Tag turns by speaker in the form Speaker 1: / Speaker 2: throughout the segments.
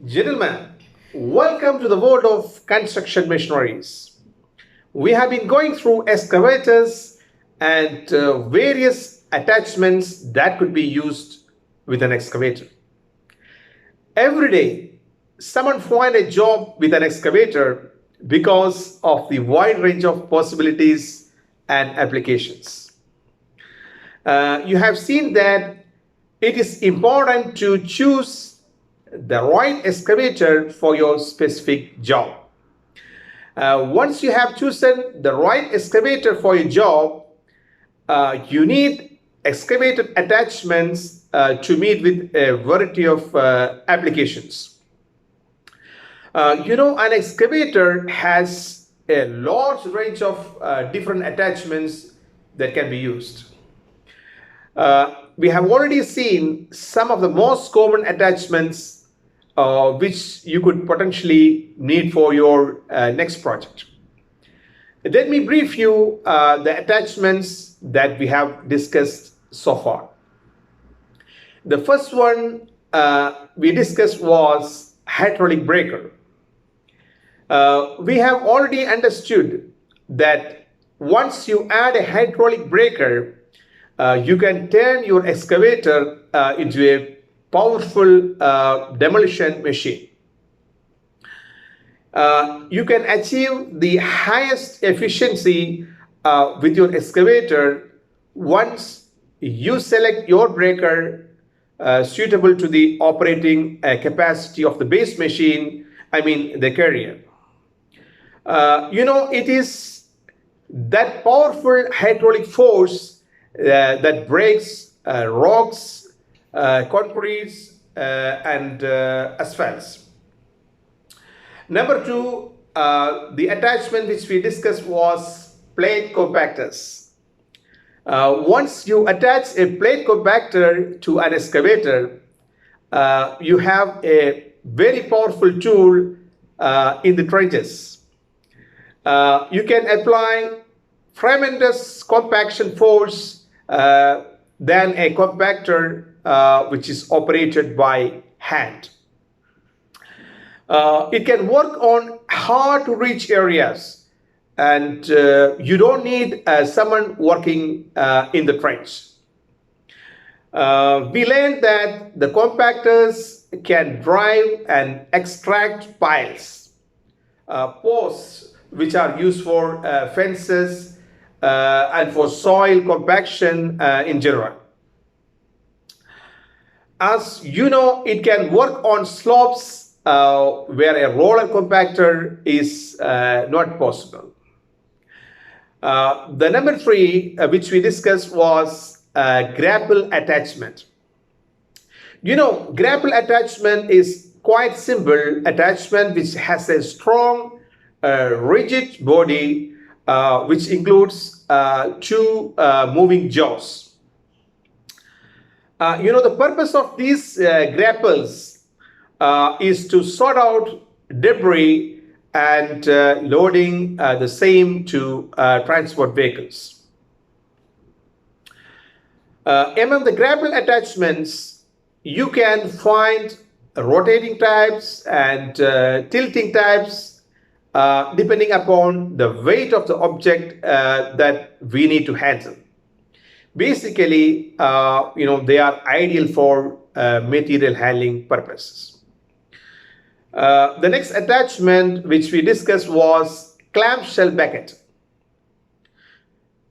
Speaker 1: Gentlemen, welcome to the world of construction machineries. We have been going through excavators and various attachments that could be used with an excavator. Every day, someone find a job with an excavator because of the wide range of possibilities and applications. You have seen that it is important to choose the right excavator for your specific job. Once you have chosen the right excavator for your job, you need excavator attachments to meet with a variety of applications. An excavator has a large range of different attachments that can be used. We have already seen some of the most common attachments which you could potentially need for your next project. Let me brief you the attachments that we have discussed so far. The first one we discussed was hydraulic breaker. We have already understood that once you add a hydraulic breaker, you can turn your excavator into a powerful demolition machine. You can achieve the highest efficiency with your excavator once you select your breaker suitable to the operating capacity of the base machine, the carrier. It is that powerful hydraulic force that breaks rocks, concretes, and asphalts. Number two, the attachment which we discussed was plate compactors. Once you attach a plate compactor to an excavator, you have a very powerful tool in the trenches. You can apply tremendous compaction force than a compactor which is operated by hand. It can work on hard to reach areas, and you don't need someone working in the trench. We learned that the compactors can drive and extract piles, posts which are used for fences and for soil compaction in general. As you know, it can work on slopes where a roller compactor is not possible. The number three, which we discussed, was grapple attachment. Grapple attachment is quite simple attachment which has a strong, rigid body which includes two moving jaws. The purpose of these grapples is to sort out debris and loading the same to transport vehicles. Among the grapple attachments, you can find rotating types and tilting types depending upon the weight of the object that we need to handle. Basically, they are ideal for material handling purposes. The next attachment which we discussed was clamshell bucket.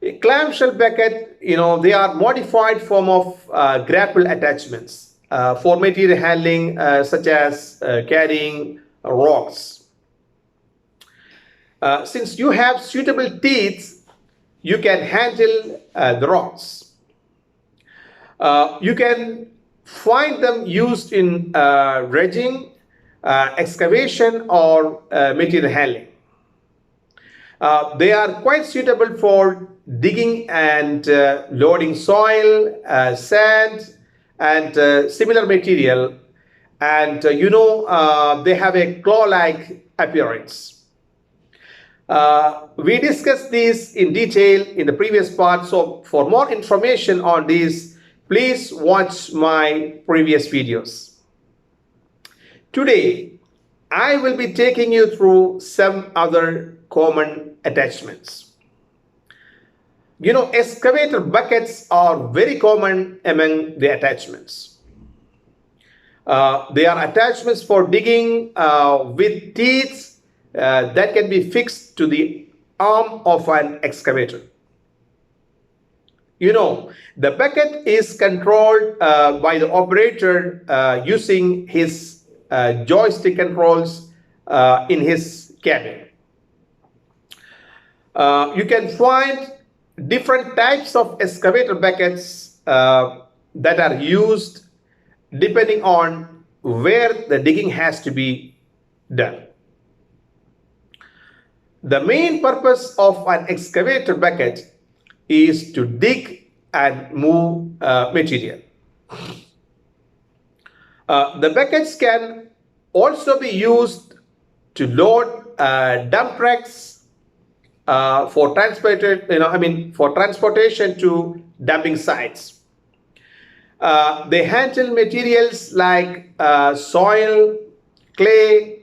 Speaker 1: A clamshell bucket, they are modified form of grapple attachments for material handling such as carrying rocks. Since you have suitable teeth, you can handle the rocks. You can find them used in dredging, excavation, or material handling. They are quite suitable for digging and loading soil, sand, and similar material. And they have a claw-like appearance. We discussed this in detail in the previous part, so for more information on this, please watch my previous videos. Today, I will be taking you through some other common attachments. Excavator buckets are very common among the attachments. They are attachments for digging with teeth that can be fixed to the arm of an excavator. The bucket is controlled by the operator using his joystick controls in his cabin. You can find different types of excavator buckets that are used depending on where the digging has to be done. The main purpose of an excavator bucket is to dig and move material. The buckets can also be used to load dump trucks for transportation to dumping sites. They handle materials like soil, clay,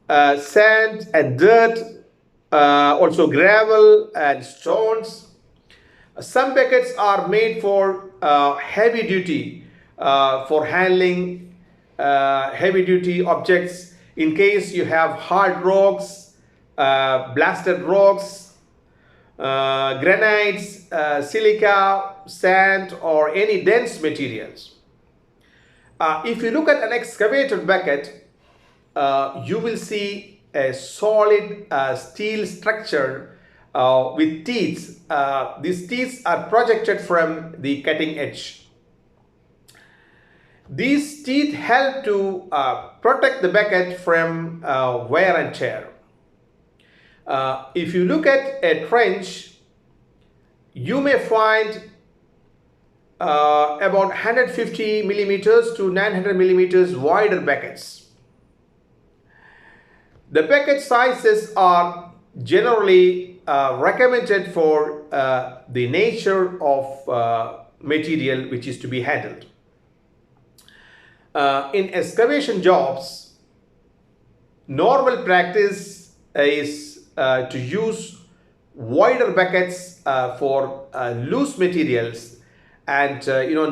Speaker 1: sand and dirt, also gravel and stones. Some buckets are made for heavy duty, for handling heavy duty objects in case you have hard rocks, blasted rocks, granites, silica, sand, or any dense materials. If you look at an excavator bucket, you will see a solid steel structure with teeth. These teeth are projected from the cutting edge. These teeth help to protect the bucket from wear and tear. If you look at a trench, you may find about 150 millimeters to 900 millimeters wider buckets. The bucket sizes are generally recommended for the nature of material which is to be handled. In excavation jobs, normal practice is to use wider buckets for loose materials and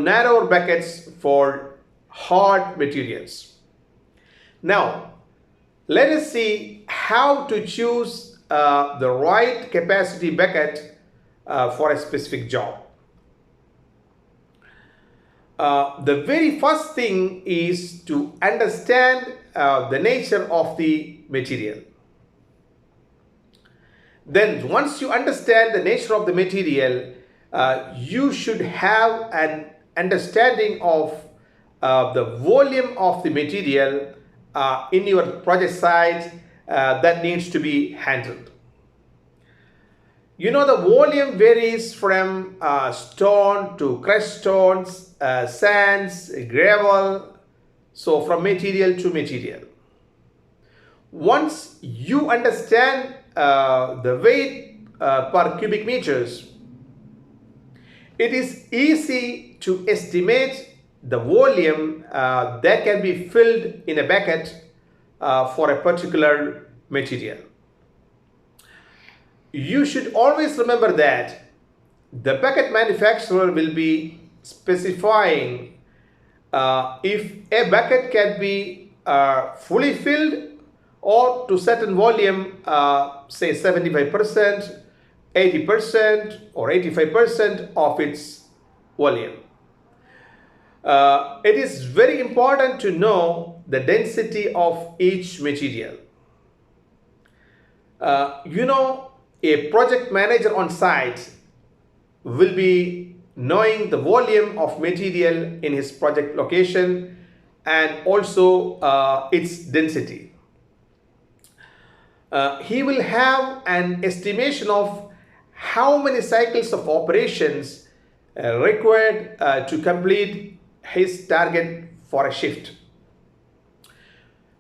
Speaker 1: narrower buckets for hard materials. Now, let us see how to choose the right capacity bucket for a specific job. The very first thing is to understand the nature of the material. Then once you understand the nature of the material, you should have an understanding of the volume of the material in your project site that needs to be handled. The volume varies from stone to crushed stones, sands, gravel, so from material to material. Once you understand the weight per cubic meters, it is easy to estimate the volume that can be filled in a bucket for a particular material. You should always remember that the bucket manufacturer will be specifying if a bucket can be fully filled or to certain volume, say 75%, 80% or 85% of its volume. It is very important to know the density of each material. A project manager on site will be knowing the volume of material in his project location and also its density. He will have an estimation of how many cycles of operations required to complete his target for a shift.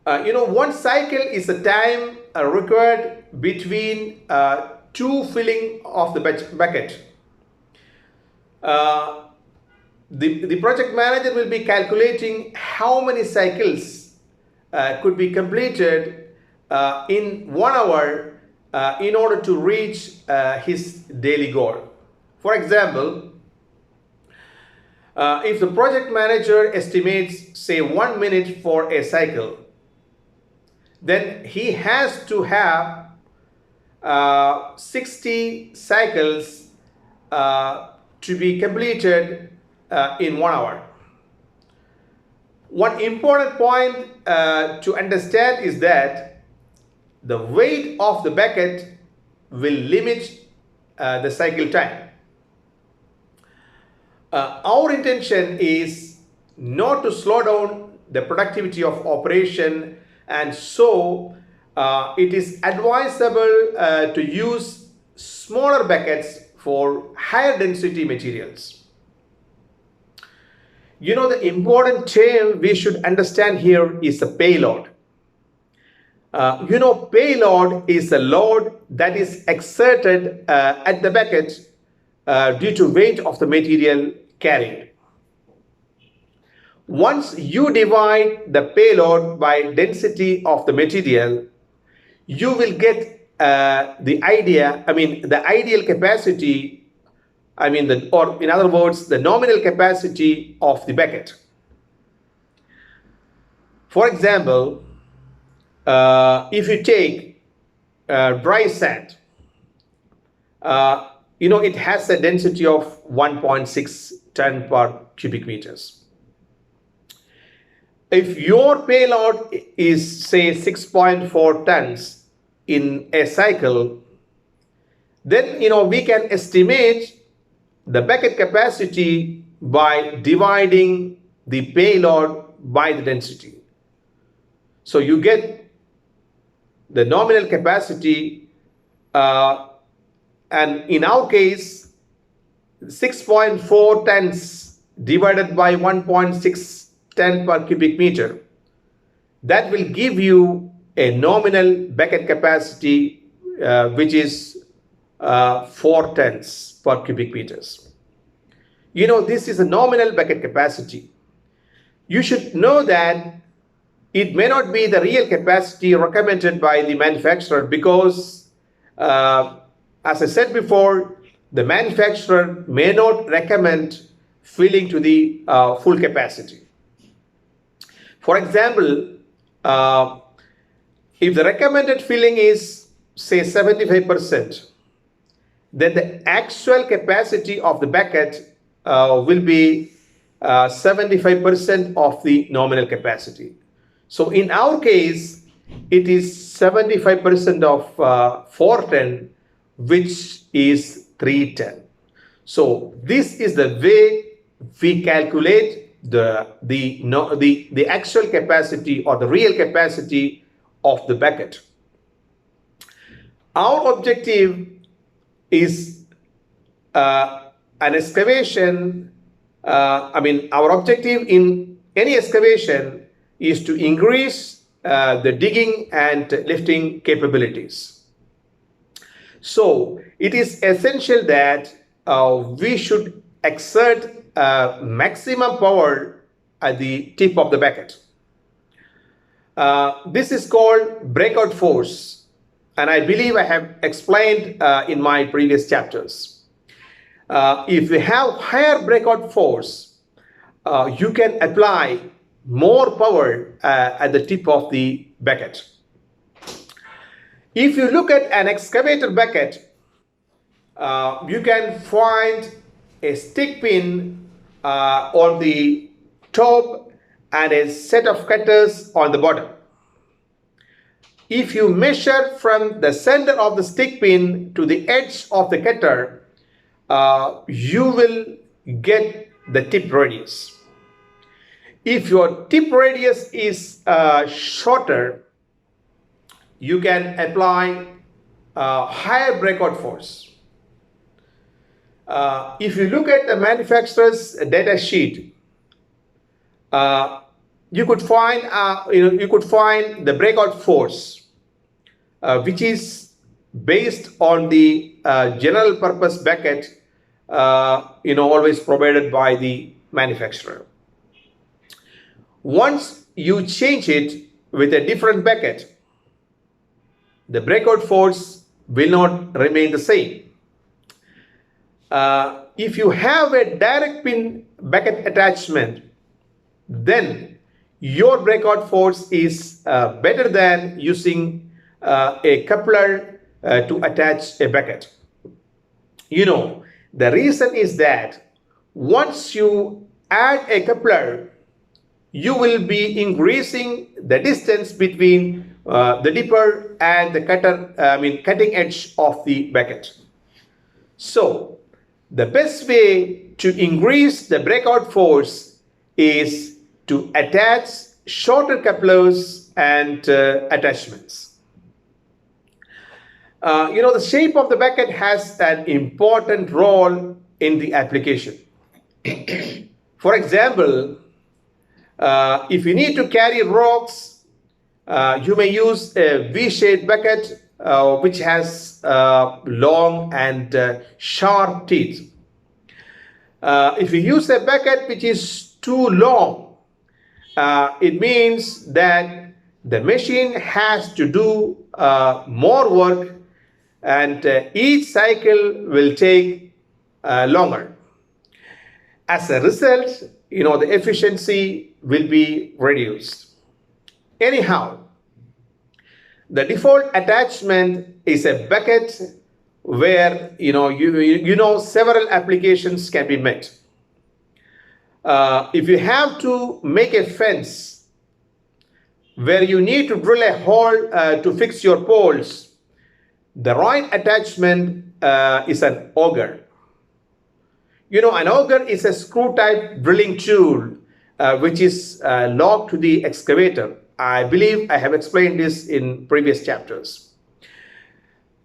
Speaker 1: One cycle is the time required between two filling of the bucket. The project manager will be calculating how many cycles could be completed in 1 hour in order to reach his daily goal. For example, if the project manager estimates, say, 1 minute for a cycle, then he has to have 60 cycles to be completed in 1 hour. One important point to understand is that the weight of the bucket will limit the cycle time. Our intention is not to slow down the productivity of operation, and so it is advisable to use smaller buckets for higher density materials. You know, the important term we should understand here is the payload. Payload is a load that is exerted at the bucket due to weight of the material carried. Once you divide the payload by density of the material, you will get the ideal capacity, or in other words, the nominal capacity of the bucket. For example, if you take dry sand, it has a density of 1.6 ton per cubic meters. If your payload is, say, 6.4 tons in a cycle, then we can estimate the bucket capacity by dividing the payload by the density. So you get the nominal capacity, and in our case, 6.4 tons divided by 1.6 ton per cubic meter. That will give you a nominal bucket capacity which is 4 tons per cubic meters. This is a nominal bucket capacity. You should know that it may not be the real capacity recommended by the manufacturer because, as I said before, the manufacturer may not recommend filling to the full capacity. For example, if the recommended filling is, say, 75%, then the actual capacity of the bucket will be 75% of the nominal capacity. So in our case, it is 75% of 4 ton, which is 3 ton. So this is the way we calculate the actual capacity or the real capacity of the bucket. Our objective is an excavation. Our objective in any excavation is to increase the digging and lifting capabilities. So it is essential that we should exert maximum power at the tip of the bucket. This is called breakout force, and I believe I have explained in my previous chapters. If you have higher breakout force, you can apply more power at the tip of the bucket. If you look at an excavator bucket, you can find a stick pin on the top and a set of cutters on the bottom. If you measure from the center of the stick pin to the edge of the cutter, you will get the tip radius. If your tip radius is shorter, you can apply higher breakout force. If you look at the manufacturer's data sheet, you could find the breakout force, which is based on the general purpose bucket, always provided by the manufacturer. Once you change it with a different bucket, the breakout force will not remain the same. If you have a direct pin bucket attachment, then your breakout force is better than using a coupler to attach a bucket. The reason is that once you add a coupler, you will be increasing the distance between the dipper and the cutting edge of the bucket. So the best way to increase the breakout force is to attach shorter couplers and attachments. The shape of the bucket has an important role in the application. For example, if you need to carry rocks, you may use a V-shaped bucket which has long and sharp teeth. If you use a bucket which is too long, it means that the machine has to do more work, and each cycle will take longer. As a result, the efficiency will be reduced. Anyhow, the default attachment is a bucket where several applications can be met. If you have to make a fence where you need to drill a hole to fix your poles, the right attachment is an auger. An auger is a screw-type drilling tool which is locked to the excavator. I believe I have explained this in previous chapters.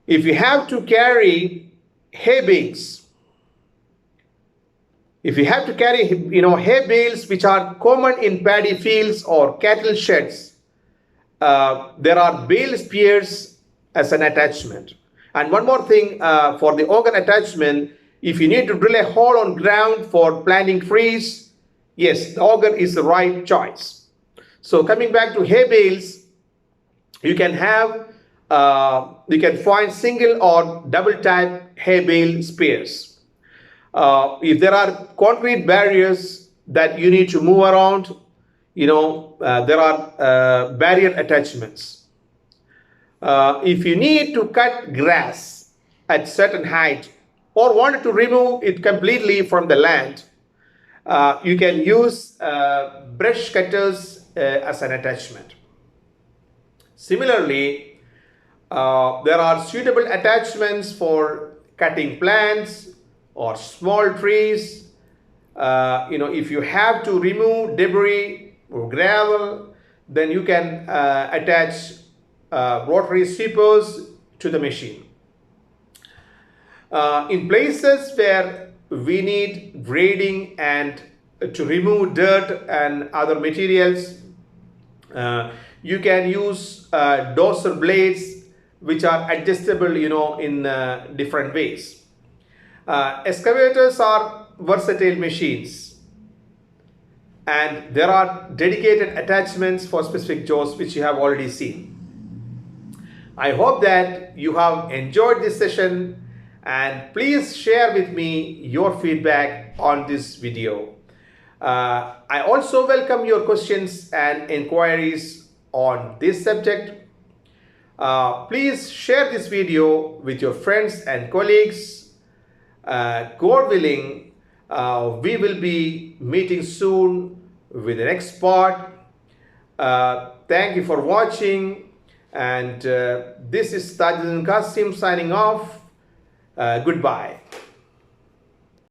Speaker 1: If you have to carry hay bales, hay bales which are common in paddy fields or cattle sheds, there are bale spears as an attachment. And one more thing, for the auger attachment, if you need to drill a hole on ground for planting trees, yes, the auger is the right choice. So coming back to hay bales, you can find single or double type hay bale spears. If there are concrete barriers that you need to move around, there are barrier attachments. If you need to cut grass at certain height or wanted to remove it completely from the land, you can use brush cutters as an attachment. Similarly, there are suitable attachments for cutting plants or small trees. If you have to remove debris or gravel, then you can attach rotary sweepers to the machine. In places where we need grading and to remove dirt and other materials, you can use dozer blades which are adjustable in different ways. Excavators are versatile machines, and there are dedicated attachments for specific jobs which you have already seen. I hope that you have enjoyed this session, and please share with me your feedback on this video. I also welcome your questions and inquiries on this subject. Please share this video with your friends and colleagues. God willing, we will be meeting soon with the next part. Thank you for watching, and this is Tajuddin Qasim signing off. Goodbye.